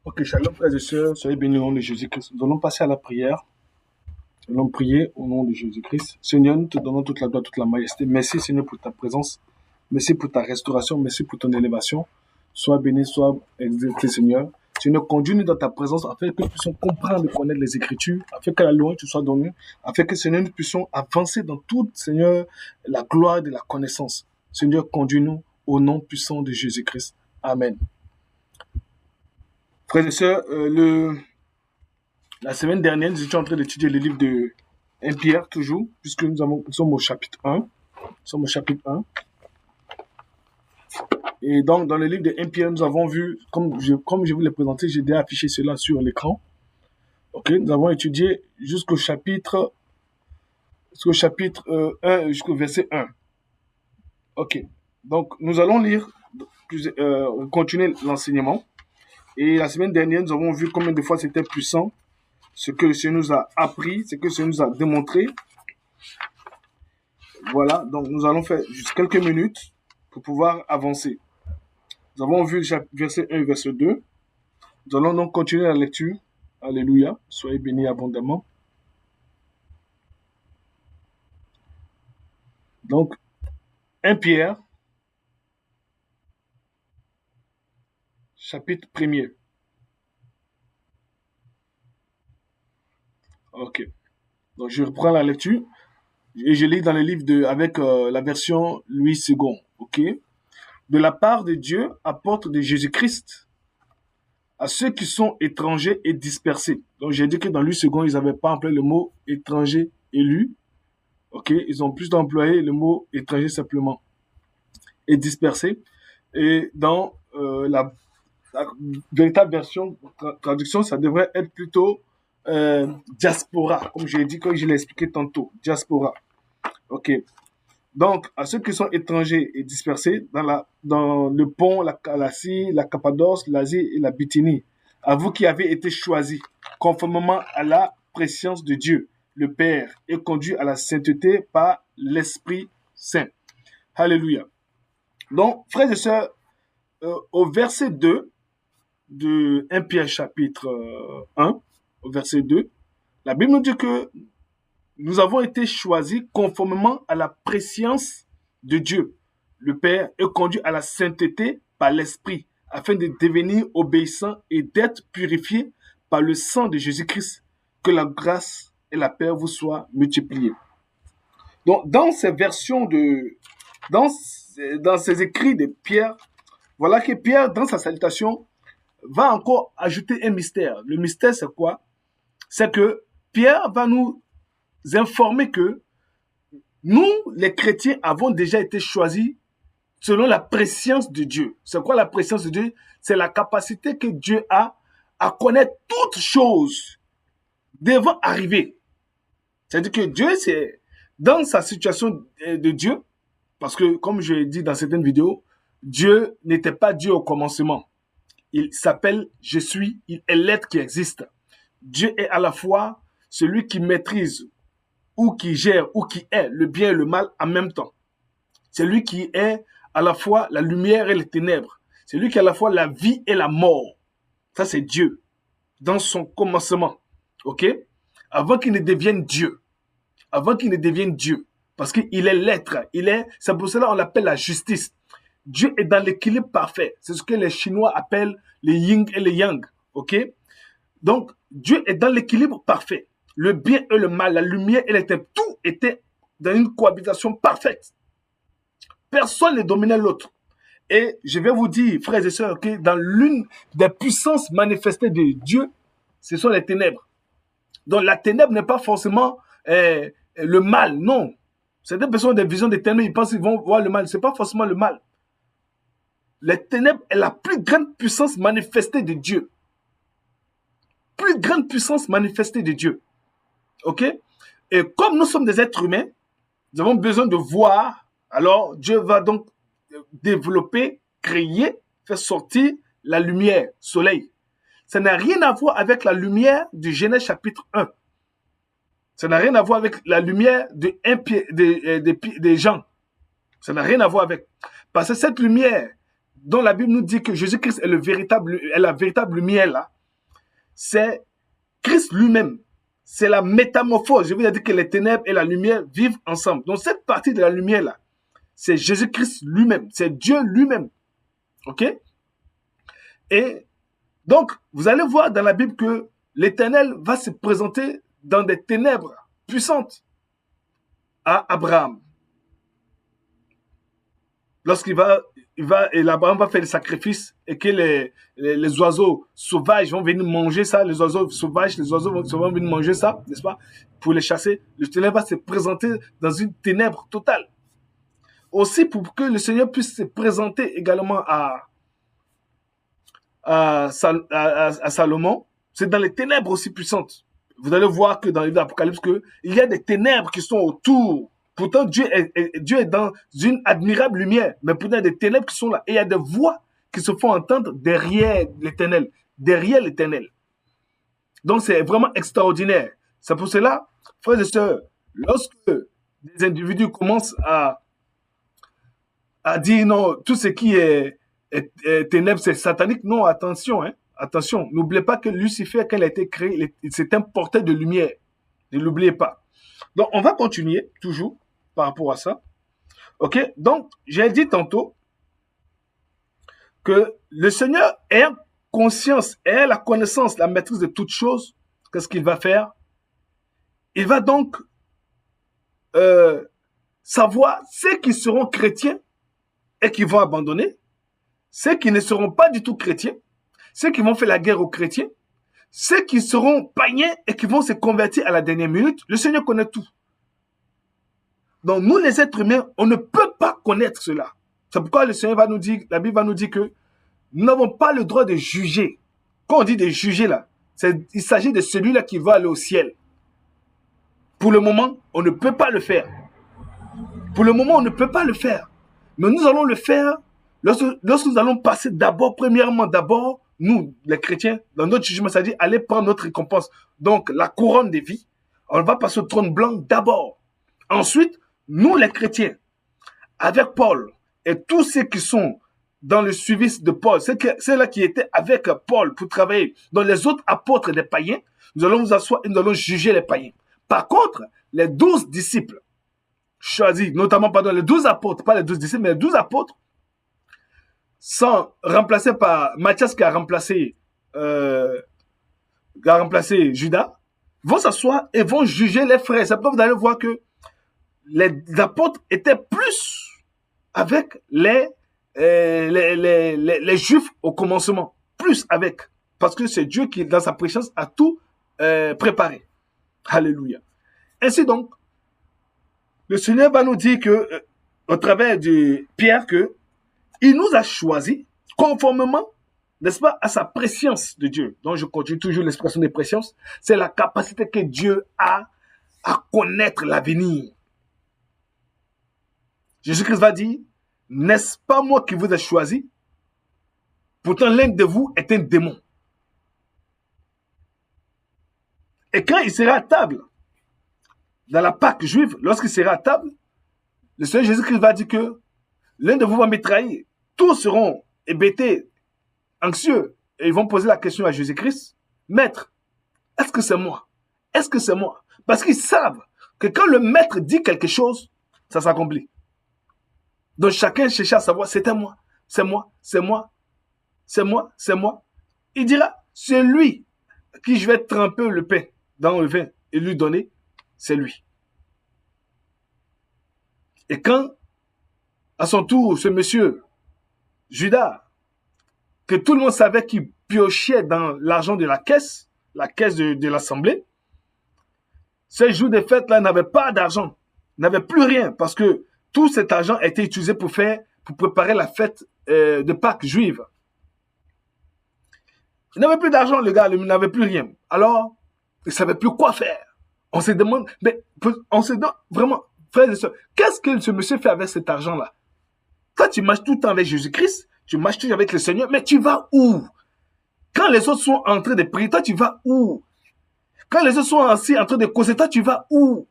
Ok, shalom frères et sœurs, soyez bénis au nom de Jésus-Christ. Nous allons passer à la prière. Nous allons prier au nom de Jésus-Christ. Seigneur, nous te donnons toute la gloire, toute la majesté. Merci Seigneur pour ta présence. Merci pour ta restauration. Merci pour ton élévation. Sois béni, sois exalté Seigneur. Seigneur, conduis-nous dans ta présence afin que nous puissions comprendre et connaître les Écritures, afin que la louange te soit donnée, afin que Seigneur, nous puissions avancer dans toute, Seigneur, la gloire de la connaissance. Seigneur, conduis-nous au nom puissant de Jésus-Christ. Amen. Frères et sœurs, la semaine dernière, nous étions en train d'étudier le livre de 1 Pierre, toujours, puisque nous sommes au chapitre 1. Nous sommes au chapitre 1. Et donc, dans le livre de 1 Pierre, nous avons vu, comme je vous l'ai présenté, j'ai déjà affiché cela sur l'écran. Ok, nous avons étudié jusqu'au chapitre 1, jusqu'au verset 1. Ok, donc nous allons lire, continuer l'enseignement. Et la semaine dernière, nous avons vu combien de fois c'était puissant, ce que le Seigneur nous a appris, ce que le Seigneur nous a démontré. Voilà, donc nous allons faire juste quelques minutes pour pouvoir avancer. Nous avons vu verset 1 et verset 2. Nous allons donc continuer la lecture. Alléluia, soyez bénis abondamment. Donc, 1 Pierre, chapitre 1er. Ok, donc je reprends la lecture et je lis dans le livre avec la version Louis II. Ok, de la part de Dieu, apôtre de Jésus-Christ, à ceux qui sont étrangers et dispersés. Donc j'ai dit que dans Louis II, ils n'avaient pas employé le mot étranger élu. Ok, ils ont plus employé le mot étranger simplement et dispersé. Et dans la véritable version, traduction, ça devrait être plutôt diaspora, comme je l'ai dit, comme je l'ai expliqué tantôt, diaspora. Ok. Donc, à ceux qui sont étrangers et dispersés dans le pont, la Galatie, la Cappadoce, l'Asie et la Bithynie, à vous qui avez été choisis, conformément à la préscience de Dieu, le Père, et conduits à la sainteté par l'Esprit Saint. Alléluia. Donc, frères et sœurs, au verset 2 de 1 Pierre chapitre 1, au verset 2, la Bible nous dit que nous avons été choisis conformément à la préscience de Dieu, le Père, et conduits à la sainteté par l'Esprit, afin de devenir obéissants et d'être purifiés par le sang de Jésus-Christ. Que la grâce et la paix vous soient multipliées. Donc, dans ces écrits de Pierre, voilà que Pierre, dans sa salutation, va encore ajouter un mystère. Le mystère, c'est quoi? C'est que Pierre va nous informer que nous, les chrétiens, avons déjà été choisis selon la préscience de Dieu. C'est quoi la préscience de Dieu? C'est la capacité que Dieu a à connaître toutes choses devant arriver. C'est-à-dire que Dieu, c'est dans sa situation de Dieu, parce que comme je l'ai dit dans certaines vidéos, Dieu n'était pas Dieu au commencement. Il s'appelle Je suis, il est l'être qui existe. Dieu est à la fois celui qui maîtrise ou qui gère ou qui est le bien et le mal en même temps. C'est lui qui est à la fois la lumière et les ténèbres. C'est lui qui est à la fois la vie et la mort. Ça, c'est Dieu dans son commencement. Ok? Avant qu'il ne devienne Dieu. Avant qu'il ne devienne Dieu. Parce qu'il est l'être. C'est pour cela qu'on l'appelle la justice. Dieu est dans l'équilibre parfait. C'est ce que les Chinois appellent les yin et les yang. Ok? Donc, Dieu est dans l'équilibre parfait. Le bien et le mal, la lumière et les ténèbres, tout était dans une cohabitation parfaite. Personne ne dominait l'autre. Et je vais vous dire, frères et sœurs, que dans l'une des puissances manifestées de Dieu, ce sont les ténèbres. Donc la ténèbre n'est pas forcément le mal, non. Certaines personnes ont des visions des ténèbres, ils pensent qu'ils vont voir le mal. Ce n'est pas forcément le mal. Les ténèbres est la plus grande puissance manifestée de Dieu. Plus grande puissance manifestée de Dieu. Ok? Et comme nous sommes des êtres humains, nous avons besoin de voir. Alors, Dieu va donc développer, créer, faire sortir la lumière, soleil. Ça n'a rien à voir avec la lumière du Genèse chapitre 1. Ça n'a rien à voir avec la lumière des gens. Ça n'a rien à voir avec. Parce que cette lumière dont la Bible nous dit que Jésus-Christ est la véritable lumière là, c'est Christ lui-même. C'est la métamorphose. Je vous ai dit que les ténèbres et la lumière vivent ensemble. Donc cette partie de la lumière là, c'est Jésus-Christ lui-même. C'est Dieu lui-même. Ok? Et donc, vous allez voir dans la Bible que l'Éternel va se présenter dans des ténèbres puissantes à Abraham. Lorsqu'il et Abraham va faire le sacrifice et que les oiseaux sauvages vont venir manger ça, les oiseaux sauvages, les oiseaux vont venir manger ça, n'est-ce pas? Pour les chasser, le ténèbre va se présenter dans une ténèbre totale. Aussi, pour que le Seigneur puisse se présenter également à Salomon, c'est dans les ténèbres aussi puissantes. Vous allez voir que dans l'Apocalypse, il y a des ténèbres qui sont autour. Pourtant, Dieu est dans une admirable lumière, mais pourtant, il y a des ténèbres qui sont là. Et il y a des voix qui se font entendre derrière l'Éternel. Derrière l'Éternel. Donc, c'est vraiment extraordinaire. C'est pour cela, frères et sœurs, lorsque des individus commencent à dire non, tout ce qui est ténèbres, c'est satanique. Non, attention, hein. Attention, n'oubliez pas que Lucifer, quand il a été créé, il s'est importé de lumière. Ne l'oubliez pas. Donc, on va continuer, toujours, par rapport à ça. OK? Donc, j'ai dit tantôt que le Seigneur ait conscience, ait la connaissance, la maîtrise de toutes choses. Qu'est-ce qu'il va faire? Il va donc savoir ceux qui seront chrétiens et qui vont abandonner, ceux qui ne seront pas du tout chrétiens, ceux qui vont faire la guerre aux chrétiens, ceux qui seront païens et qui vont se convertir à la dernière minute. Le Seigneur connaît tout. Donc nous les êtres humains, on ne peut pas connaître cela. C'est pourquoi le Seigneur va nous dire, la Bible va nous dire que nous n'avons pas le droit de juger. Quand on dit de juger là, il s'agit de celui-là qui va aller au ciel. Pour le moment, on ne peut pas le faire. Pour le moment, on ne peut pas le faire. Mais nous allons le faire lorsque nous allons passer premièrement, nous, les chrétiens, dans notre jugement, c'est-à-dire aller prendre notre récompense. Donc, la couronne des vies, on va passer au trône blanc d'abord. Ensuite, nous, les chrétiens, avec Paul et tous ceux qui sont dans le suivi de Paul, ceux-là qui étaient avec Paul pour travailler, dans les autres apôtres des païens, nous allons nous asseoir et nous allons juger les païens. Par contre, les 12 disciples choisis, notamment, les 12 apôtres, pas les 12 disciples, mais les 12 apôtres, sont remplacés par Matthias qui a remplacé Judas, vont s'asseoir et vont juger les frères. C'est pourquoi vous allez voir que les apôtres étaient plus avec les Juifs au commencement. Plus avec. Parce que c'est Dieu qui, dans sa présence, a tout préparé. Alléluia. Ainsi donc, le Seigneur va nous dire que, au travers de Pierre, que il nous a choisis conformément, n'est-ce pas, à sa préscience de Dieu. Donc, je continue toujours l'expression de préscience. C'est la capacité que Dieu a à connaître l'avenir. Jésus-Christ va dire, n'est-ce pas moi qui vous ai choisi? Pourtant, l'un de vous est un démon. Et quand il sera à table, dans la Pâque juive, lorsqu'il sera à table, le Seigneur Jésus-Christ va dire que l'un de vous va me trahir. Tous seront hébétés, anxieux, et ils vont poser la question à Jésus-Christ. Maître, est-ce que c'est moi? Est-ce que c'est moi? Parce qu'ils savent que quand le maître dit quelque chose, ça s'accomplit. Donc chacun cherche à savoir, c'était moi, c'est moi, c'est moi, c'est moi, c'est moi. Il dira, c'est lui qui je vais tremper le pain dans le vin et lui donner, c'est lui. Et quand, à son tour, ce monsieur, Judas, que tout le monde savait qu'il piochait dans l'argent de la caisse de l'assemblée, ce jour de fête-là n'avait pas d'argent, n'avait plus rien, parce que tout cet argent a été utilisé pour préparer la fête de Pâques juive. Il n'avait plus d'argent, le gars, il n'avait plus rien. Alors, il ne savait plus quoi faire. On se demande, vraiment, frères et sœurs, qu'est-ce que ce monsieur fait avec cet argent-là? Quand tu marches tout le temps avec Jésus-Christ, tu marches toujours avec le Seigneur, mais tu vas où? Quand les autres sont en train de prier, toi, tu vas où? Quand les autres sont assis en train de causer, toi, tu vas où?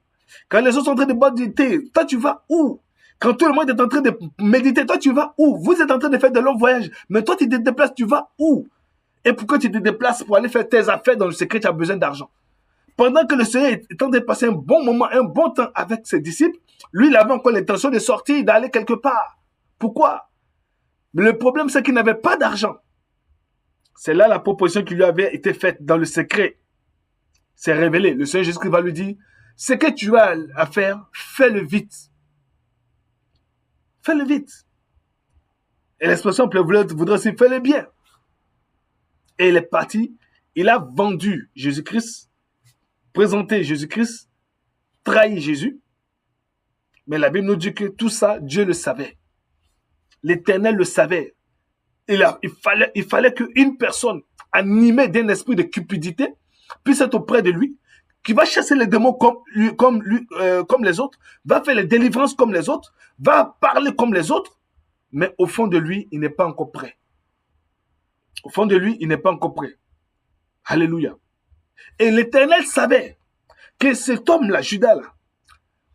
Quand les autres sont en train de boire du thé, toi, tu vas où? Quand tout le monde est en train de méditer, toi tu vas où? Vous êtes en train de faire de longs voyages, mais toi tu te déplaces, tu vas où? Et pourquoi tu te déplaces pour aller faire tes affaires dans le secret, tu as besoin d'argent. Pendant que le Seigneur est en train de passer un bon moment, un bon temps avec ses disciples, lui il avait encore l'intention de sortir, d'aller quelque part. Pourquoi? Mais le problème c'est qu'il n'avait pas d'argent. C'est là la proposition qui lui avait été faite dans le secret. C'est révélé. Le Seigneur Jésus-Christ va lui dire, ce que tu as à faire, fais-le vite. Fais-le vite. Et l'expression voudrait aussi fais-le bien. Et il est parti. Il a vendu Jésus-Christ, présenté Jésus-Christ, trahi Jésus. Mais la Bible nous dit que tout ça, Dieu le savait. L'Éternel le savait. Il fallait qu'une personne animée d'un esprit de cupidité puisse être auprès de lui, qui va chasser les démons comme les autres, va faire les délivrances comme les autres, va parler comme les autres, mais au fond de lui, il n'est pas encore prêt. Au fond de lui, il n'est pas encore prêt. Alléluia. Et l'Éternel savait que cet homme-là, Judas-là,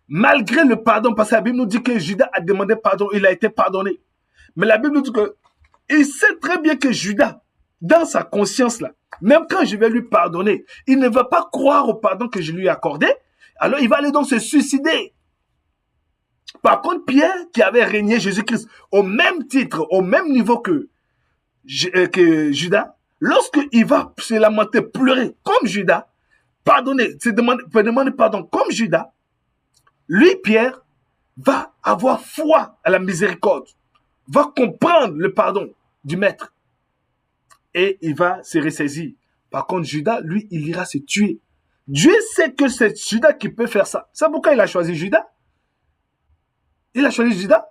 malgré le pardon, parce que la Bible nous dit que Judas a demandé pardon, il a été pardonné. Mais la Bible nous dit que il sait très bien que Judas, dans sa conscience-là, même quand je vais lui pardonner, il ne va pas croire au pardon que je lui ai accordé, alors il va aller donc se suicider. Par contre, Pierre, qui avait régné Jésus-Christ au même titre, au même niveau que Judas, lorsqu'il va se lamenter, pleurer comme Judas, pardonner, demander pardon comme Judas, lui, Pierre, va avoir foi à la miséricorde, va comprendre le pardon du maître et il va se ressaisir. Par contre, Judas, lui, il ira se tuer. Dieu sait que c'est Judas qui peut faire ça. C'est pourquoi il a choisi Judas. Il a choisi Judas.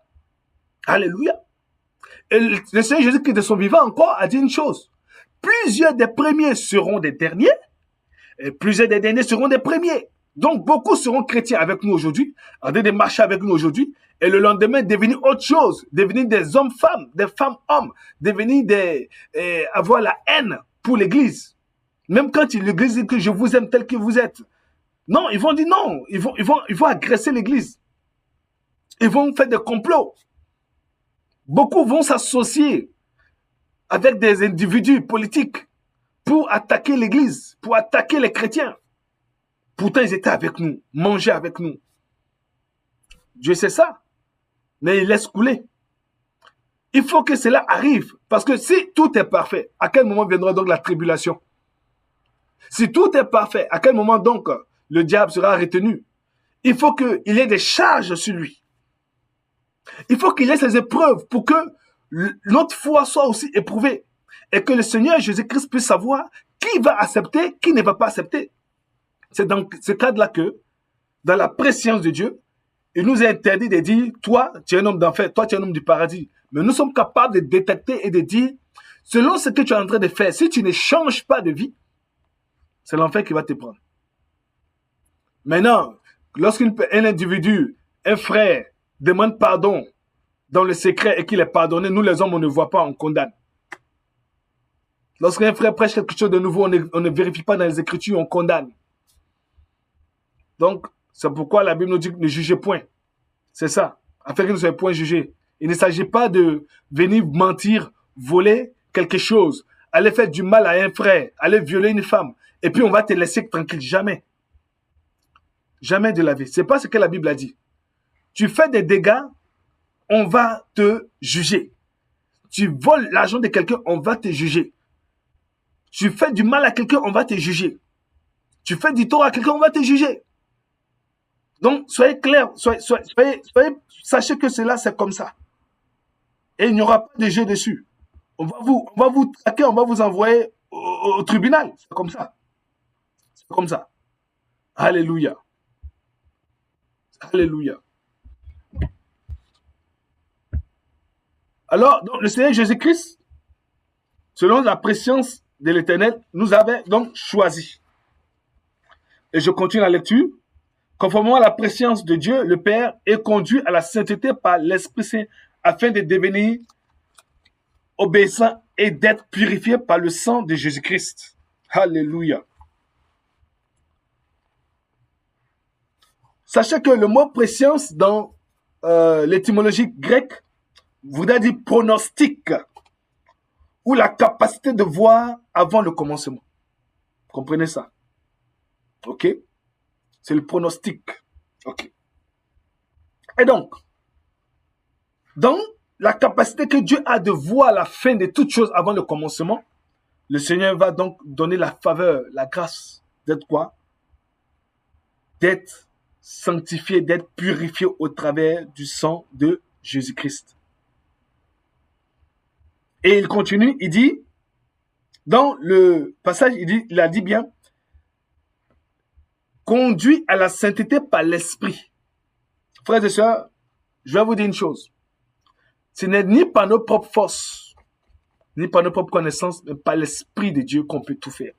Alléluia. Et le Seigneur Jésus-Christ de son vivant encore a dit une chose. Plusieurs des premiers seront des derniers et plusieurs des derniers seront des premiers. Donc, beaucoup seront chrétiens avec nous aujourd'hui, en train de marcher avec nous aujourd'hui, et le lendemain, devenir autre chose, devenir des hommes-femmes, des femmes-hommes, devenir avoir la haine pour l'Église. Même quand l'Église dit que je vous aime tel que vous êtes. Non, ils vont dire non, ils vont agresser l'Église. Ils vont faire des complots. Beaucoup vont s'associer avec des individus politiques pour attaquer l'Église, pour attaquer les chrétiens. Pourtant, ils étaient avec nous, mangeaient avec nous. Dieu sait ça, mais il laisse couler. Il faut que cela arrive, parce que si tout est parfait, à quel moment viendra donc la tribulation? Si tout est parfait, à quel moment donc le diable sera retenu? Il faut qu'il y ait des charges sur lui. Il faut qu'il y ait ces épreuves pour que notre foi soit aussi éprouvée et que le Seigneur Jésus-Christ puisse savoir qui va accepter, qui ne va pas accepter. C'est dans ce cadre-là que, dans la préscience de Dieu, il nous est interdit de dire, toi, tu es un homme d'enfer, toi, tu es un homme du paradis. Mais nous sommes capables de détecter et de dire, selon ce que tu es en train de faire, si tu ne changes pas de vie, c'est l'enfer qui va te prendre. Maintenant, lorsqu'un individu, un frère, demande pardon dans le secret et qu'il est pardonné, nous les hommes, on ne voit pas, on condamne. Lorsqu'un frère prêche quelque chose de nouveau, on ne vérifie pas dans les Écritures, on condamne. Donc, c'est pourquoi la Bible nous dit ne jugez point. C'est ça, afin que nous ne soyons point jugés. Il ne s'agit pas de venir mentir, voler quelque chose, aller faire du mal à un frère, aller violer une femme, et puis on va te laisser tranquille. Jamais. Jamais de la vie. C'est pas ce que la Bible a dit. Tu fais des dégâts, on va te juger. Tu voles l'argent de quelqu'un, on va te juger. Tu fais du mal à quelqu'un, on va te juger. Tu fais du tort à quelqu'un, on va te juger. Donc, soyez clairs, sachez que cela, c'est comme ça. Et il n'y aura pas de jeu dessus. On va vous traquer, on va vous envoyer au tribunal. C'est comme ça. C'est comme ça. Alléluia. Alléluia. Alors, donc, le Seigneur Jésus-Christ, selon la préscience de l'Éternel, nous avait donc choisi. Et je continue la lecture. Conformément à la préscience de Dieu, le Père est conduit à la sainteté par l'Esprit Saint afin de devenir obéissant et d'être purifié par le sang de Jésus-Christ. Alléluia. Sachez que le mot préscience dans l'étymologie grecque voudrait dire pronostic, ou la capacité de voir avant le commencement. Comprenez ça? Ok? C'est le pronostic. Ok. Et donc, dans la capacité que Dieu a de voir la fin de toutes choses avant le commencement, le Seigneur va donc donner la faveur, la grâce d'être quoi? D'être sanctifié, d'être purifié au travers du sang de Jésus-Christ. Et il continue, il dit, dans le passage, il a dit bien, conduit à la sainteté par l'esprit. Frères et sœurs, je vais vous dire une chose. Ce n'est ni par nos propres forces, ni par nos propres connaissances, mais par l'esprit de Dieu qu'on peut tout faire.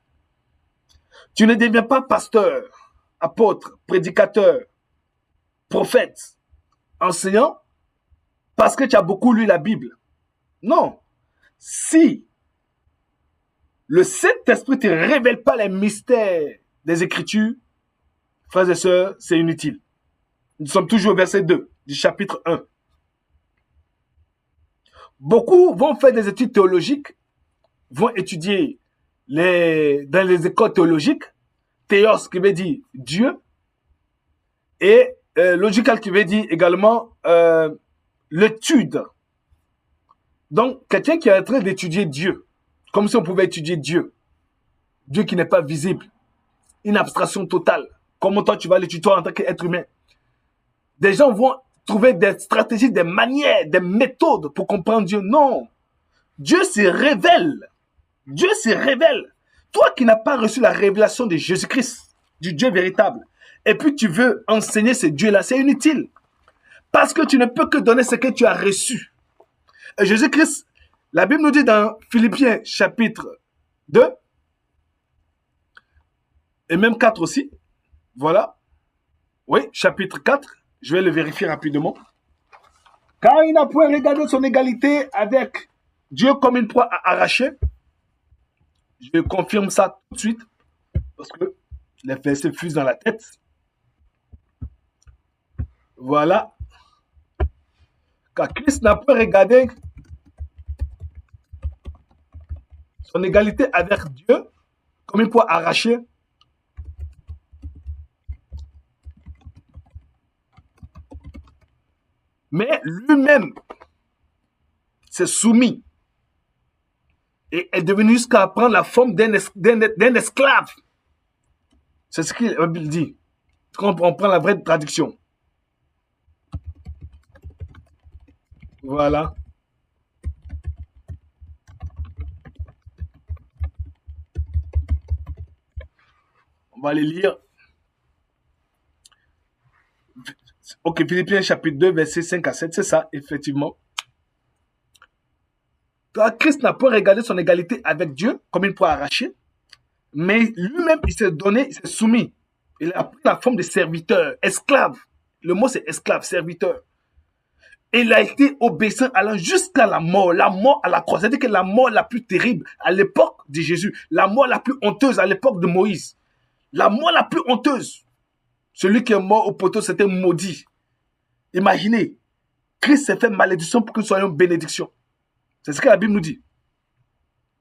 Tu ne deviens pas pasteur, apôtre, prédicateur, prophète, enseignant, parce que tu as beaucoup lu la Bible. Non. Si le Saint-Esprit ne te révèle pas les mystères des Écritures, frères et sœurs, c'est inutile. Nous sommes toujours au verset 2 du chapitre 1. Beaucoup vont faire des études théologiques, vont étudier dans les écoles théologiques, théos qui veut dire Dieu, et logical qui veut dire également l'étude. Donc, quelqu'un qui est en train d'étudier Dieu, comme si on pouvait étudier Dieu, Dieu qui n'est pas visible, une abstraction totale. Comment toi tu vas l'étudier en tant qu'être humain? Des gens vont trouver des stratégies, des manières, des méthodes pour comprendre Dieu. Non. Dieu se révèle. Dieu se révèle. Toi qui n'as pas reçu la révélation de Jésus-Christ, du Dieu véritable, et puis tu veux enseigner ce Dieu-là, c'est inutile. Parce que tu ne peux que donner ce que tu as reçu. Et Jésus-Christ, la Bible nous dit dans Philippiens chapitre 2, et même 4 aussi, voilà, oui, chapitre 4, je vais le vérifier rapidement. Car il n'a point regardé son égalité avec Dieu comme une proie à arracher. Je confirme ça tout de suite, parce que les versets fusent dans la tête. Voilà. Car Christ n'a pas regardé son égalité avec Dieu comme une proie arrachée. Mais lui-même s'est soumis et est devenu jusqu'à prendre la forme d'un esclave. C'est ce que la Bible dit. Quand on prend la vraie traduction. Voilà. On va les lire. Ok, Philippiens chapitre 2, versets 5 à 7, c'est ça, effectivement. Christ n'a pas regardé son égalité avec Dieu comme une proie arrachée, mais lui-même, il s'est donné, il s'est soumis. Il a pris la forme de serviteur, esclave. Le mot, c'est esclave, serviteur. Et il a été obéissant allant jusqu'à la mort à la croix. C'est-à-dire que la mort la plus terrible à l'époque de Jésus, la mort la plus honteuse à l'époque de Moïse, la mort la plus honteuse. Celui qui est mort au poteau, c'était maudit. Imaginez, Christ s'est fait malédiction pour que nous soyons bénédiction. C'est ce que la Bible nous dit.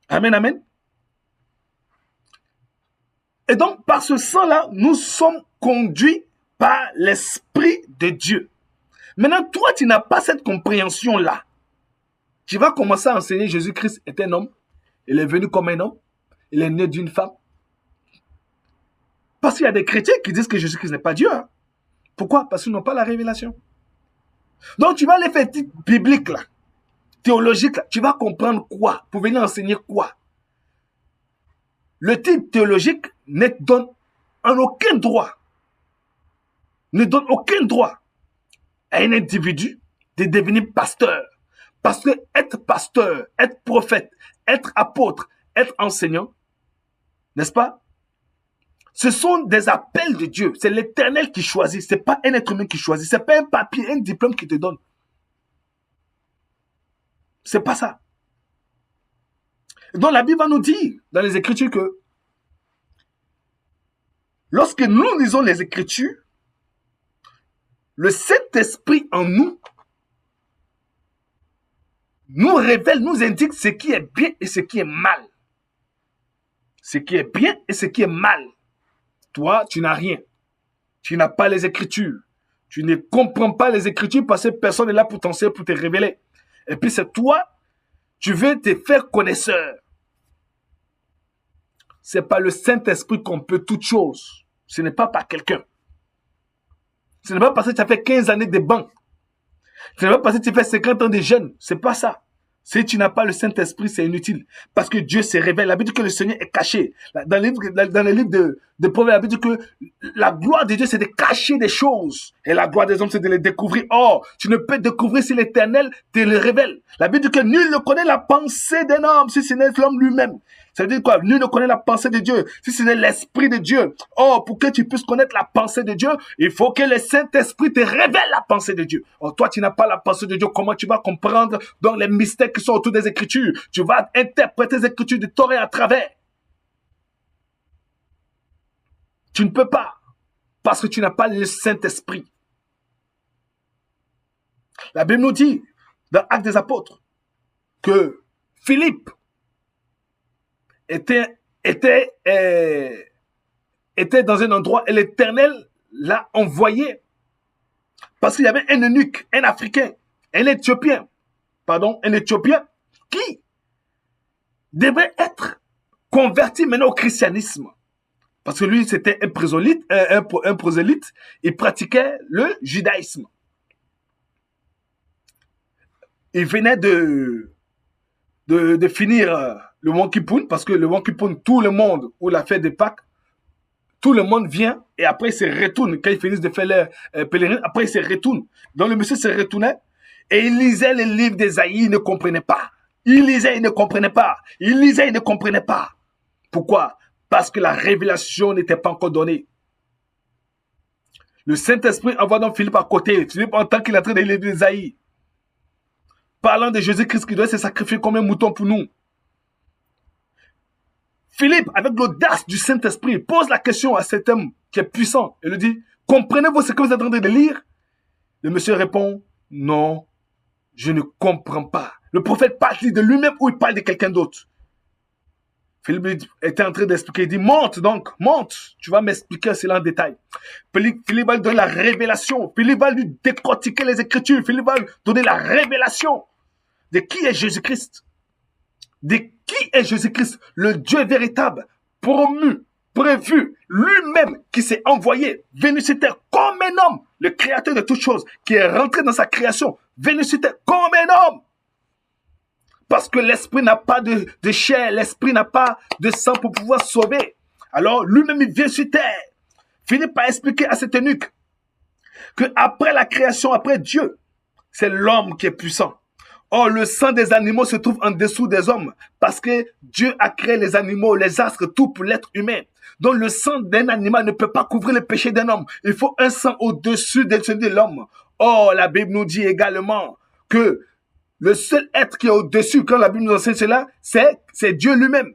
Amen, amen. Et donc, par ce sang-là, nous sommes conduits par l'Esprit de Dieu. Maintenant, toi, tu n'as pas cette compréhension-là. Tu vas commencer à enseigner Jésus-Christ est un homme. Il est venu comme un homme. Il est né d'une femme. Parce qu'il y a des chrétiens qui disent que Jésus-Christ n'est pas Dieu. Hein. Pourquoi? Parce qu'ils n'ont pas la révélation. Donc, tu vas les faire titres bibliques, là, théologiques, là. Tu vas comprendre quoi? Pour venir enseigner quoi? Le titre théologique ne donne en aucun droit, ne donne aucun droit à un individu de devenir pasteur. Parce que être pasteur, être prophète, être apôtre, être enseignant, n'est-ce pas? Ce sont des appels de Dieu. C'est l'Éternel qui choisit. Ce n'est pas un être humain qui choisit. Ce n'est pas un papier, un diplôme qui te donne. Ce n'est pas ça. Donc la Bible va nous dire dans les Écritures que lorsque nous lisons les Écritures, le Saint-Esprit en nous nous révèle, nous indique ce qui est bien et ce qui est mal. Ce qui est bien et ce qui est mal. Toi, tu n'as rien. Tu n'as pas les Écritures. Tu ne comprends pas les Écritures parce que personne n'est là pour t'enseigner, pour te révéler. Et puis c'est toi, tu veux te faire connaisseur. C'est par le Saint-Esprit qu'on peut toutes choses. Ce n'est pas par quelqu'un. Ce n'est pas parce que tu as fait 15 années de banque. Ce n'est pas parce que tu fais 50 ans de jeûne. C'est pas ça. Si tu n'as pas le Saint-Esprit, c'est inutile. Parce que Dieu se révèle. La Bible dit que le Seigneur est caché. Dans le livre de Proverbes, la Bible dit que la gloire de Dieu, c'est de cacher des choses. Et la gloire des hommes, c'est de les découvrir. Or, tu ne peux découvrir si l'Éternel te le révèle. La Bible dit que nul ne connaît la pensée d'un homme si ce n'est l'homme lui-même. Ça veut dire quoi? Nul ne connaît la pensée de Dieu si ce n'est l'Esprit de Dieu. Or, pour que tu puisses connaître la pensée de Dieu, il faut que le Saint-Esprit te révèle la pensée de Dieu. Or, toi, tu n'as pas la pensée de Dieu. Comment tu vas comprendre dans les mystères qui sont autour des Écritures? Tu vas interpréter les Écritures de tort et à travers. Tu ne peux pas parce que tu n'as pas le Saint-Esprit. La Bible nous dit dans Actes des Apôtres que Philippe était dans un endroit et l'Éternel l'a envoyé parce qu'il y avait un eunuque, un Africain, un Éthiopien qui devait être converti maintenant au christianisme. Parce que lui, c'était un prosélyte, il pratiquait le judaïsme. Il venait de finir le Yom Kippour, parce que le Yom Kippour, tout le monde, ou la fête de Pâques, tout le monde vient et après il se retourne. Quand ils finissent de faire leur pèlerin, après il se retourne. Donc le monsieur se retournait et il lisait les livres d'Ésaïe, il ne comprenait pas. Il lisait, il ne comprenait pas. Il lisait, il ne comprenait pas. Pourquoi? Parce que la révélation n'était pas encore donnée. Le Saint-Esprit envoie donc Philippe à côté. Philippe entend qu'il est en train de lire d'Ésaïe. Parlant de Jésus-Christ qui doit se sacrifier comme un mouton pour nous. Philippe, avec l'audace du Saint-Esprit, pose la question à cet homme qui est puissant. Il lui dit, comprenez-vous ce que vous êtes en train de lire? Le monsieur répond, non, je ne comprends pas. Le prophète parle de lui-même ou il parle de quelqu'un d'autre? Philippe était en train d'expliquer, il dit, monte donc, monte, tu vas m'expliquer cela en détail. Philippe va lui donner la révélation, Philippe va lui décortiquer les Écritures, Philippe va lui donner la révélation de qui est Jésus-Christ. De qui est Jésus-Christ, le Dieu véritable, promu, prévu, lui-même qui s'est envoyé, venu sur terre comme un homme, le créateur de toutes choses, qui est rentré dans sa création, venu sur terre comme un homme. Parce que l'esprit n'a pas de chair, l'esprit n'a pas de sang pour pouvoir sauver. Alors lui-même il vient sur terre. Philippe a expliqué à cet eunuque que après la création, après Dieu, c'est l'homme qui est puissant. Or, le sang des animaux se trouve en dessous des hommes parce que Dieu a créé les animaux, les astres, tout pour l'être humain. Donc, le sang d'un animal ne peut pas couvrir le péché d'un homme. Il faut un sang au-dessus de l'homme. Or, la Bible nous dit également que le seul être qui est au-dessus, quand la Bible nous enseigne cela, c'est Dieu lui-même.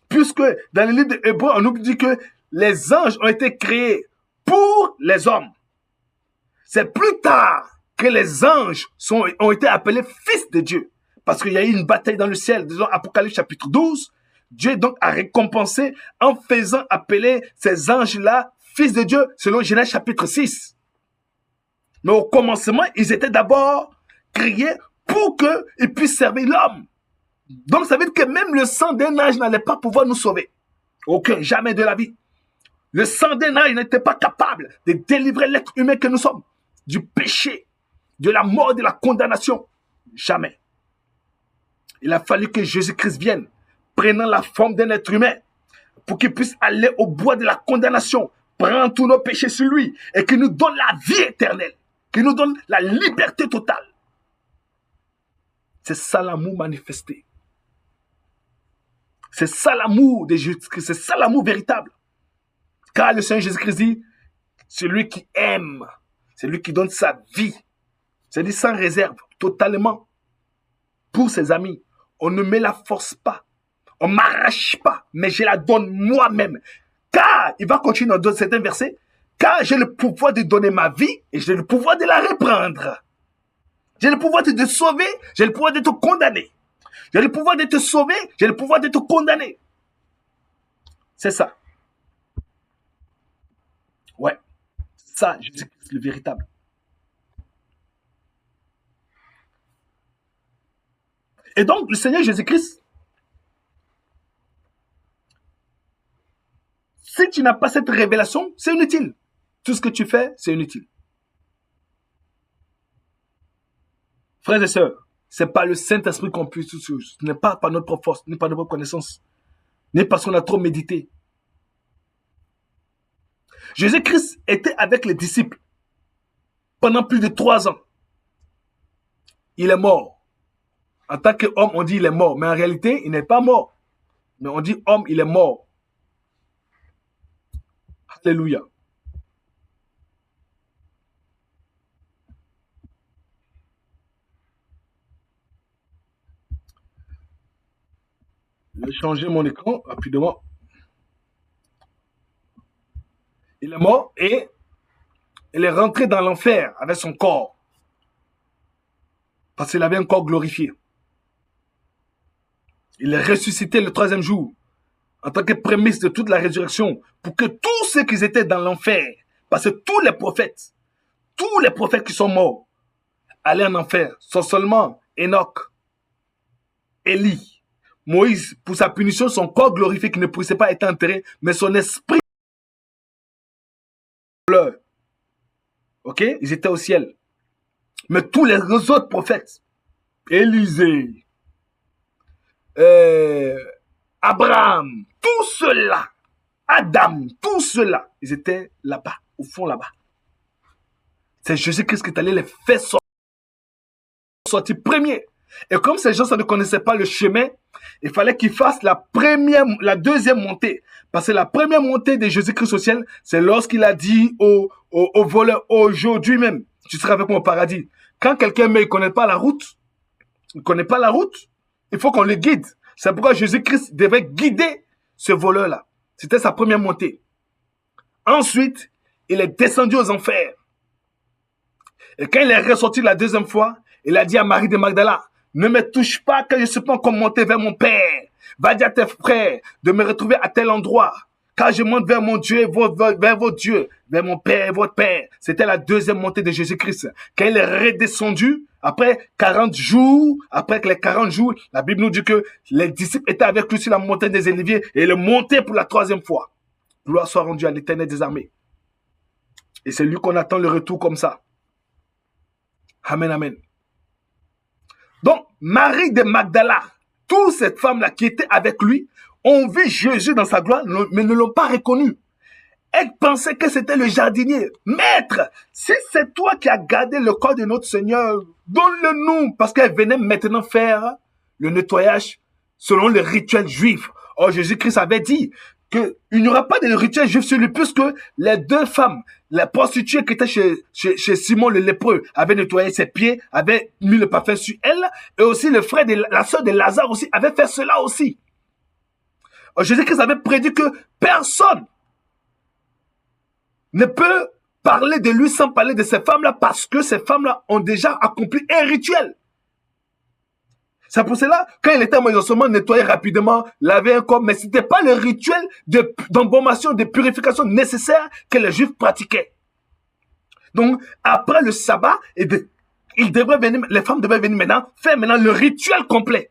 Puisque dans le livre de Hébreux, on nous dit que les anges ont été créés pour les hommes. C'est plus tard que les anges ont été appelés fils de Dieu. Parce qu'il y a eu une bataille dans le ciel. Disons Apocalypse chapitre 12. Dieu donc a récompensé en faisant appeler ces anges-là fils de Dieu selon Genèse chapitre 6. Mais au commencement, ils étaient d'abord créés pour qu'ils puissent servir l'homme. Donc ça veut dire que même le sang d'un ange n'allait pas pouvoir nous sauver. Aucun, jamais de la vie. Le sang d'un ange n'était pas capable de délivrer l'être humain que nous sommes du péché, de la mort, de la condamnation. Jamais. Il a fallu que Jésus-Christ vienne, prenant la forme d'un être humain, pour qu'il puisse aller au bois de la condamnation, prendre tous nos péchés sur lui, et qu'il nous donne la vie éternelle, qu'il nous donne la liberté totale. C'est ça l'amour manifesté. C'est ça l'amour de Jésus-Christ, c'est ça l'amour véritable. Car le Seigneur Jésus-Christ dit, celui qui aime, c'est lui qui donne sa vie. C'est-à-dire sans réserve, totalement, pour ses amis. On ne me la force pas, on ne m'arrache pas, mais je la donne moi-même. Car, il va continuer dans certains versets, Car j'ai le pouvoir de donner ma vie et j'ai le pouvoir de la reprendre. J'ai le pouvoir de te sauver, j'ai le pouvoir de te condamner. J'ai le pouvoir de te sauver, j'ai le pouvoir de te condamner. C'est ça. Ouais. Ça, Jésus-Christ, le véritable. Et donc, le Seigneur Jésus-Christ, si tu n'as pas cette révélation, c'est inutile. Tout ce que tu fais, c'est inutile. Frères et sœurs, ce n'est pas le Saint-Esprit qu'on puisse tout ce n'est pas par notre force, ni par notre connaissance, ni parce qu'on a trop médité. Jésus-Christ était avec les disciples pendant plus de 3 ans. Il est mort. En tant qu'homme, on dit il est mort, mais en réalité, il n'est pas mort. Mais on dit homme, il est mort. Alléluia. Je vais changer mon écran rapidement. Il est mort et il est rentré dans l'enfer avec son corps. Parce qu'il avait un corps glorifié. Il est ressuscité le 3e jour en tant que prémisse de toute la résurrection pour que tous ceux qui étaient dans l'enfer, parce que tous les prophètes qui sont morts, allaient en enfer, sont seulement Enoch, Élie, Moïse, pour sa punition, son corps glorifié qui ne pouvait pas être enterré, mais son esprit pleure. Ok? Ils étaient au ciel. Mais tous les autres prophètes, Élisée, Abraham, tout cela, Adam, tout cela, ils étaient là-bas, au fond là-bas. C'est Jésus-Christ qui est allé les faire sortir premier. Et comme ces gens ne connaissaient pas le chemin, il fallait qu'ils fassent la deuxième montée. Parce que la première montée de Jésus-Christ au ciel, c'est lorsqu'il a dit au voleur, aujourd'hui même, tu seras avec moi au paradis. Quand quelqu'un ne connaît pas la route, il faut qu'on le guide. C'est pourquoi Jésus-Christ devait guider ce voleur-là. C'était sa première montée. Ensuite, il est descendu aux enfers. Et quand il est ressorti la deuxième fois, il a dit à Marie de Magdala, ne me touche pas quand je ne suis pas encore monté vers mon Père. Va dire à tes frères de me retrouver à tel endroit. Car je monte vers mon Dieu, vers votre Dieu, vers mon Père et votre Père. C'était la deuxième montée de Jésus-Christ. Quand il est redescendu, après 40 jours, après les 40 jours, la Bible nous dit que les disciples étaient avec lui sur la montagne des Oliviers et il est monté pour la 3e fois. Gloire soit rendue à l'Éternel des armées. Et c'est lui qu'on attend le retour comme ça. Amen, amen. Donc, Marie de Magdala, toutes ces femmes-là qui étaient avec lui, ont vu Jésus dans sa gloire, mais ne l'ont pas reconnu. Elles pensaient que c'était le jardinier. Maître, si c'est toi qui as gardé le corps de notre Seigneur, donne-le-nous, parce qu'elle venait maintenant faire le nettoyage selon le rituel juif. Or, Jésus-Christ avait dit qu'il n'y aura pas de rituel juif sur lui, puisque les 2 femmes, la prostituée qui était chez Simon le lépreux, avait nettoyé ses pieds, avait mis le parfum sur elle, et aussi le frère de la sœur de Lazare aussi avait fait cela aussi. Or, Jésus-Christ avait prédit que personne ne peut parler de lui sans parler de ces femmes-là, parce que ces femmes-là ont déjà accompli un rituel. C'est pour cela, quand il était ils ont seulement nettoyé rapidement, lavé un corps, mais ce n'était pas le rituel d'embaumation, de purification nécessaire que les Juifs pratiquaient. Donc, après le sabbat, les femmes devaient venir maintenant, faire maintenant le rituel complet.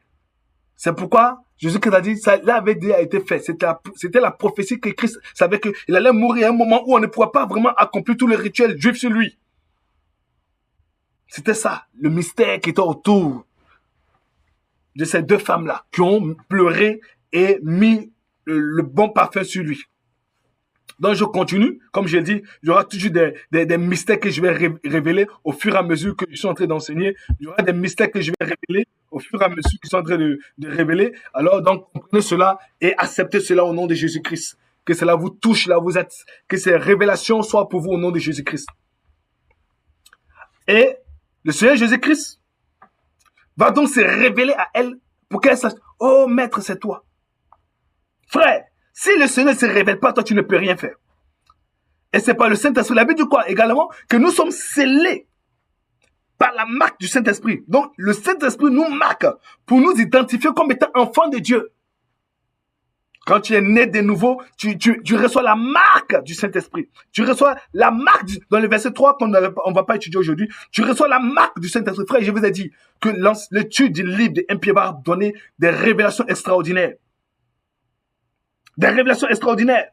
C'est pourquoi Jésus-Christ a dit, ça avait déjà été fait. C'était la prophétie que Christ savait qu'il allait mourir à un moment où on ne pourrait pas vraiment accomplir tous les rituels juifs sur lui. C'était ça, le mystère qui était autour de ces 2 femmes-là, qui ont pleuré et mis le bon parfum sur lui. Donc, je continue. Comme je l'ai dit, il y aura toujours des mystères que je vais révéler au fur et à mesure que je suis en train d'enseigner. Il y aura des mystères que je vais révéler au fur et à mesure que je suis en train de révéler. Alors, donc, comprenez cela et acceptez cela au nom de Jésus-Christ. Que cela vous touche là où vous êtes. Que ces révélations soient pour vous au nom de Jésus-Christ. Et le Seigneur Jésus-Christ va donc se révéler à elle pour qu'elle sache, oh maître, c'est toi. Frère, si le Seigneur ne se révèle pas, toi, tu ne peux rien faire. Et c'est par le Saint-Esprit. La Bible dit quoi également? Que nous sommes scellés par la marque du Saint-Esprit. Donc, le Saint-Esprit nous marque pour nous identifier comme étant enfants de Dieu. Quand tu es né de nouveau, tu reçois la marque du Saint-Esprit. Tu reçois la marque, dans le verset 3 qu'on ne va pas étudier aujourd'hui, tu reçois la marque du Saint-Esprit. Frère, je vous ai dit que l'étude du livre de 1 Pierre va donner des révélations extraordinaires. Des révélations extraordinaires.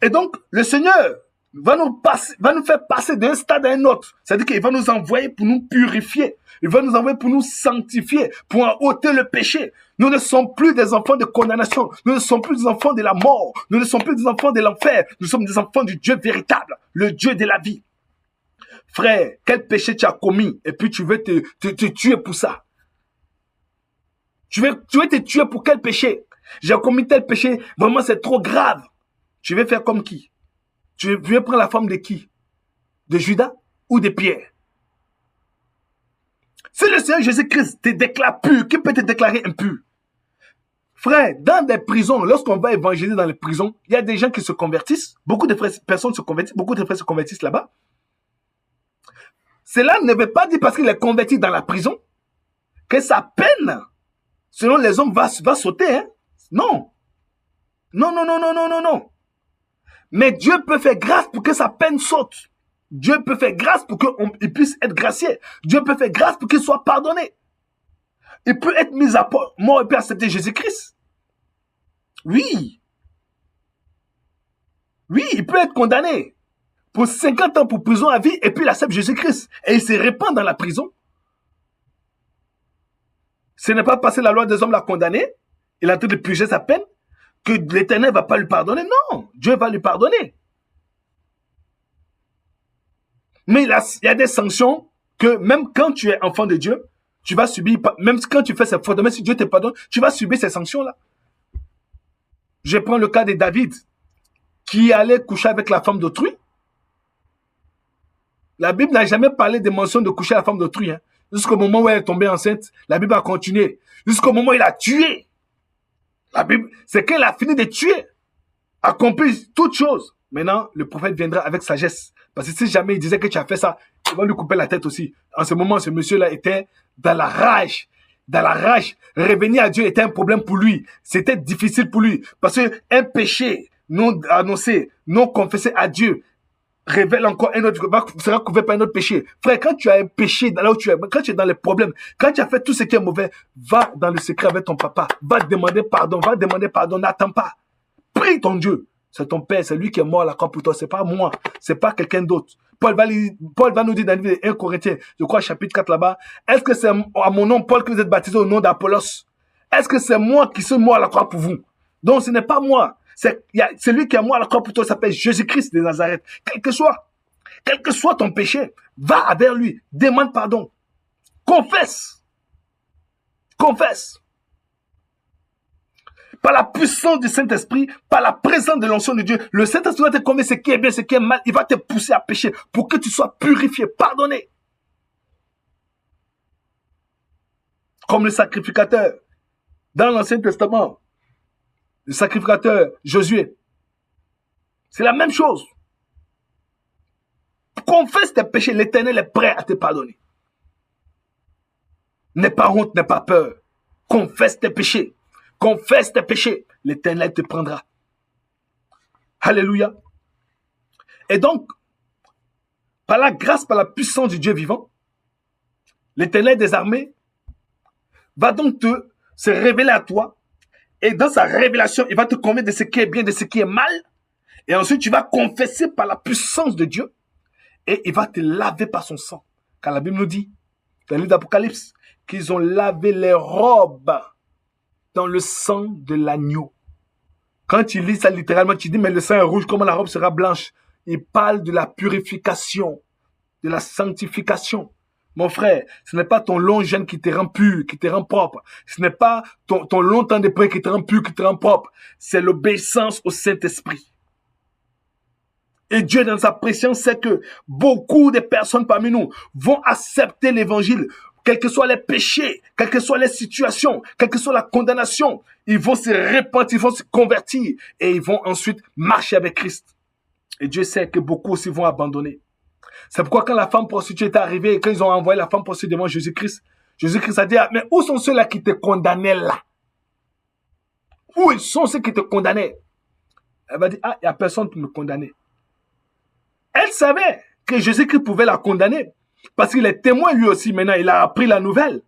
Et donc, le Seigneur va nous faire passer d'un stade à un autre. C'est-à-dire qu'il va nous envoyer pour nous purifier. Il va nous envoyer pour nous sanctifier, pour ôter le péché. Nous ne sommes plus des enfants de condamnation. Nous ne sommes plus des enfants de la mort. Nous ne sommes plus des enfants de l'enfer. Nous sommes des enfants du Dieu véritable, le Dieu de la vie. Frère, quel péché tu as commis et puis tu veux te tuer pour ça? Tu veux te tuer pour quel péché? J'ai commis tel péché, vraiment c'est trop grave. Tu veux faire comme qui? Tu veux prendre la forme de qui? De Judas ou de Pierre? Si le Seigneur Jésus-Christ te déclare pur, qui peut te déclarer impur? Frère, dans des prisons, lorsqu'on va évangéliser dans les prisons, il y a des gens qui se convertissent. Beaucoup de personnes se convertissent, beaucoup de frères se convertissent là-bas. Cela ne veut pas dire parce qu'il est converti dans la prison que sa peine, selon les hommes, va sauter. Hein? Non. Non, non, non, non, non, non, non. Mais Dieu peut faire grâce pour que sa peine saute. Dieu peut faire grâce pour qu'il puisse être gracié. Dieu peut faire grâce pour qu'il soit pardonné. Il peut être mis à mort et peut accepter Jésus-Christ. Oui. Oui, il peut être condamné pour 50 ans pour prison à vie et puis il accepte Jésus-Christ. Et il se répand dans la prison. Ce n'est pas parce que la loi des hommes l'a condamné, il a en train de purger sa peine, que l'Éternel ne va pas lui pardonner. Non, Dieu va lui pardonner. Mais il y a des sanctions que même quand tu es enfant de Dieu, tu vas subir, même quand tu fais ces fautes, même si Dieu te pardonne, tu vas subir ces sanctions-là. Je prends le cas de David, qui allait coucher avec la femme d'autrui. La Bible n'a jamais parlé de mention de coucher avec la femme d'autrui. Hein. Jusqu'au moment où elle est tombée enceinte, la Bible a continué. Jusqu'au moment où il a tué. La Bible, c'est qu'elle a fini de tuer, accompli toutes choses. Maintenant, le prophète viendra avec sagesse. Parce que si jamais il disait que tu as fait ça, il va lui couper la tête aussi. En ce moment, ce monsieur-là était dans la rage. Dans la rage. Revenir à Dieu était un problème pour lui. C'était difficile pour lui. Parce qu'un péché non annoncé, non confessé à Dieu, révèle encore un autre, sera couvert par un autre péché. Frère, quand tu as un péché là où tu es, quand tu es dans les problèmes, quand tu as fait tout ce qui est mauvais, va dans le secret avec ton papa. Va demander pardon. N'attends pas. Prie ton Dieu. C'est ton Père, c'est lui qui est mort à la croix pour toi. C'est pas moi, c'est pas quelqu'un d'autre. Paul va nous dire dans le livre de 1 Corinthiens, je crois chapitre 4 là-bas, est-ce que c'est à mon nom, Paul, que vous êtes baptisé au nom d'Apollos? Est-ce que c'est moi qui suis mort à la croix pour vous? Donc ce n'est pas moi. C'est lui qui est mort à la croix pour toi, il s'appelle Jésus-Christ de Nazareth. Quel que soit ton péché, va vers lui, demande pardon. Confesse. Confesse. Par la puissance du Saint-Esprit, par la présence de l'onction de Dieu, le Saint-Esprit va te convaincre ce qui est bien, ce qui est mal. Il va te pousser à pécher pour que tu sois purifié, pardonné. Comme le sacrificateur dans l'Ancien Testament, le sacrificateur Josué. C'est la même chose. Confesse tes péchés, l'Éternel est prêt à te pardonner. N'aie pas honte, n'aie pas peur. Confesse tes péchés. Confesse tes péchés, l'Éternel te prendra. Alléluia. Et donc, par la grâce, par la puissance du Dieu vivant, l'Éternel des armées va donc se révéler à toi. Et dans sa révélation, il va te convaincre de ce qui est bien, de ce qui est mal. Et ensuite, tu vas confesser par la puissance de Dieu. Et il va te laver par son sang. Car la Bible nous dit, dans le livre d'Apocalypse, qu'ils ont lavé les robes dans le sang de l'agneau. Quand tu lis ça littéralement, tu dis, mais le sang est rouge, comment la robe sera blanche? Il parle de la purification, de la sanctification. Mon frère, ce n'est pas ton long jeûne qui te rend pur, qui te rend propre. Ce n'est pas ton long temps de prière qui te rend pur, qui te rend propre. C'est l'obéissance au Saint-Esprit. Et Dieu, dans sa préscience, sait que beaucoup de personnes parmi nous vont accepter l'évangile, quels que soient les péchés, quelles que soient les situations, quelle que soit la condamnation, ils vont se repentir, ils vont se convertir et ils vont ensuite marcher avec Christ. Et Dieu sait que beaucoup aussi vont abandonner. C'est pourquoi quand la femme prostituée est arrivée et quand ils ont envoyé la femme prostituée devant Jésus-Christ, Jésus-Christ a dit, mais où sont ceux-là qui te condamnaient là? Où sont ceux qui te condamnaient? Elle va dire, il n'y a personne pour me condamner. Elle savait que Jésus-Christ pouvait la condamner parce qu'il est témoin lui aussi maintenant, il a appris la nouvelle.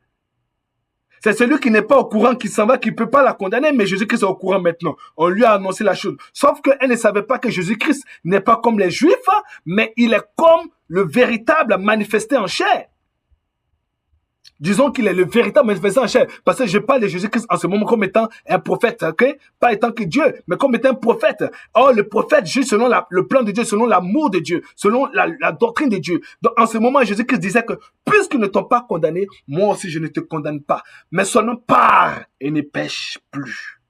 C'est celui qui n'est pas au courant, qui s'en va, qui ne peut pas la condamner, mais Jésus-Christ est au courant maintenant. On lui a annoncé la chose. Sauf qu'elle ne savait pas que Jésus-Christ n'est pas comme les Juifs, mais il est comme le véritable manifesté en chair. Disons qu'il est le véritable manifesté en chair. Parce que je parle de Jésus-Christ en ce moment comme étant un prophète, ok? Pas étant que Dieu, mais comme étant un prophète. Or, le prophète, juste selon le plan de Dieu, selon l'amour de Dieu, selon la doctrine de Dieu. Donc, en ce moment, Jésus-Christ disait que, puisqu'ils ne t'ont pas condamné, moi aussi je ne te condamne pas. Mais seulement pars et ne pêche plus.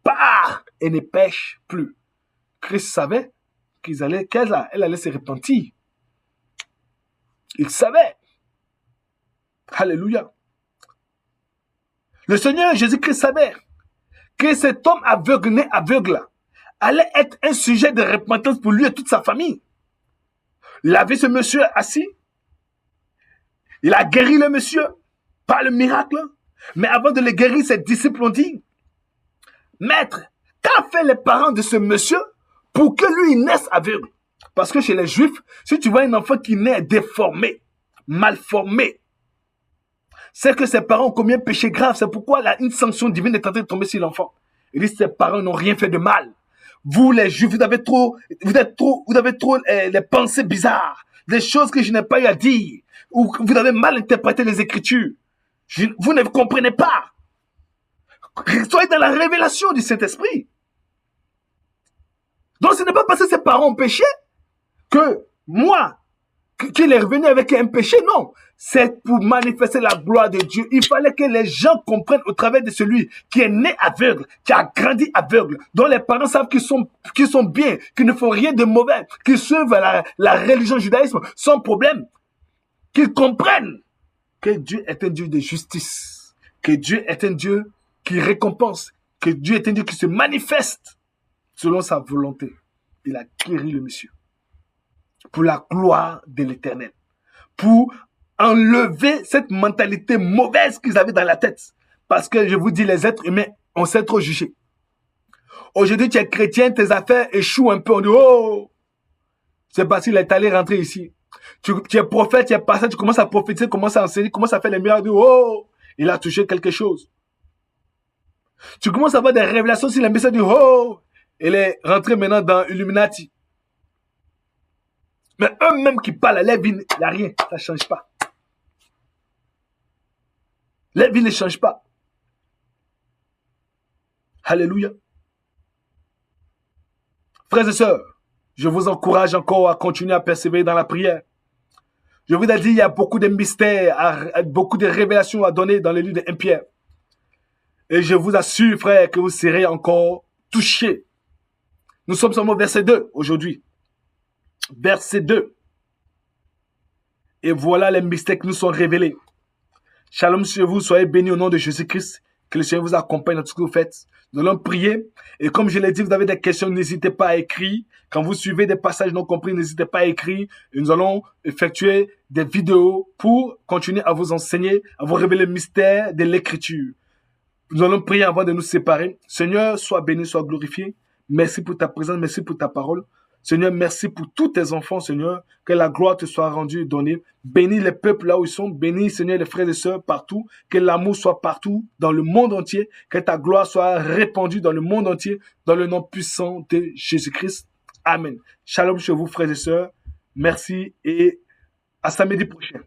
Pars et ne pêche plus. Christ savait qu'elle allait se repentir. Il savait. Alléluia. Le Seigneur Jésus-Christ savait que cet homme aveugle, né aveugle, allait être un sujet de repentance pour lui et toute sa famille. Il avait ce monsieur assis. Il a guéri le monsieur par le miracle. Mais avant de le guérir, ses disciples ont dit, Maître, qu'a fait les parents de ce monsieur pour que lui il naisse aveugle? Parce que chez les Juifs, si tu vois un enfant qui naît déformé, mal formé, c'est que ses parents ont commis un péché grave. C'est pourquoi une sanction divine est en train de tomber sur l'enfant. Il dit, ses parents n'ont rien fait de mal. Vous, les Juifs, vous avez trop les pensées bizarres, des choses que je n'ai pas eu à dire, ou vous avez mal interprété les Écritures. Vous ne comprenez pas. Soyez dans la révélation du Saint-Esprit. Donc, ce n'est pas parce que ses parents ont péché que moi, qu'il est revenu avec un péché, non. C'est pour manifester la gloire de Dieu. Il fallait que les gens comprennent au travers de celui qui est né aveugle, qui a grandi aveugle, dont les parents savent qu'ils sont bien, qu'ils ne font rien de mauvais, qu'ils suivent la religion judaïsme sans problème, qu'ils comprennent que Dieu est un Dieu de justice, que Dieu est un Dieu qui récompense, que Dieu est un Dieu qui se manifeste selon sa volonté. Il a guéri le monsieur pour la gloire de l'Éternel, pour enlever cette mentalité mauvaise qu'ils avaient dans la tête. Parce que je vous dis, les êtres humains, on s'est trop jugé. Aujourd'hui, tu es chrétien, tes affaires échouent un peu. On dit, oh, c'est parce qu'il est allé rentrer ici. Tu es prophète, tu es pasteur, tu commences à prophétiser, tu commences à enseigner, tu commences à faire les miracles. Oh, il a touché quelque chose. Tu commences à avoir des révélations sur les messages. Oh, il est rentré maintenant dans Illuminati. Mais eux-mêmes qui parlent, les vies, il n'y a rien, ça ne change pas. Les vies ne changent pas. Alléluia. Frères et sœurs, je vous encourage encore à continuer à persévérer dans la prière. Je vous ai dit, il y a beaucoup de mystères, beaucoup de révélations à donner dans les livres de 1 Pierre. Et je vous assure, frère, que vous serez encore touchés. Nous sommes seulement au verset 2 aujourd'hui. Verset 2. Et voilà les mystères qui nous sont révélés. Shalom sur vous, soyez bénis au nom de Jésus-Christ. Que le Seigneur vous accompagne dans tout ce que vous faites. Nous allons prier. Et comme je l'ai dit, vous avez des questions, n'hésitez pas à écrire. Quand vous suivez des passages non compris, n'hésitez pas à écrire. Et nous allons effectuer des vidéos pour continuer à vous enseigner, à vous révéler le mystère de l'Écriture. Nous allons prier avant de nous séparer. Seigneur, sois béni, sois glorifié. Merci pour ta présence, merci pour ta parole. Seigneur, merci pour tous tes enfants, Seigneur. Que la gloire te soit rendue et donnée. Bénis les peuples là où ils sont. Bénis, Seigneur, les frères et sœurs partout. Que l'amour soit partout, dans le monde entier. Que ta gloire soit répandue dans le monde entier. Dans le nom puissant de Jésus-Christ. Amen. Shalom chez vous, frères et sœurs. Merci et à samedi prochain.